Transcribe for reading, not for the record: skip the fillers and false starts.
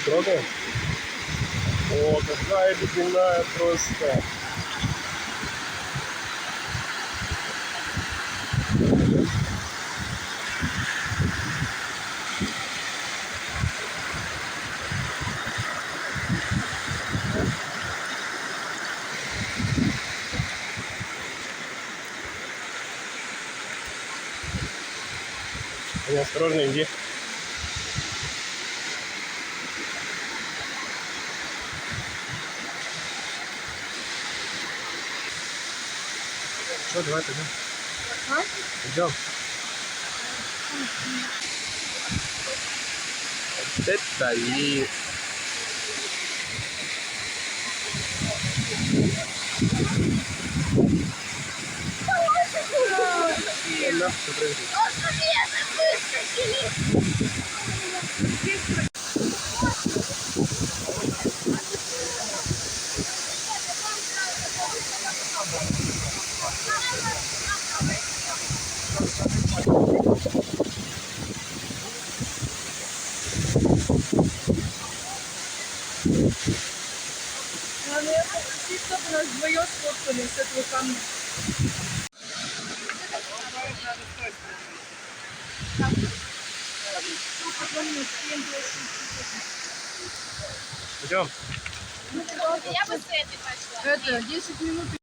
Трогай. О, какая ледяная просто. Осторожно, иди. Что, давай пойдем. Идем. Вот это вид. Чтобы нас вдвоем сфоткали с этого камня. Идем. Я бы с этой пошла. Это 10 минут.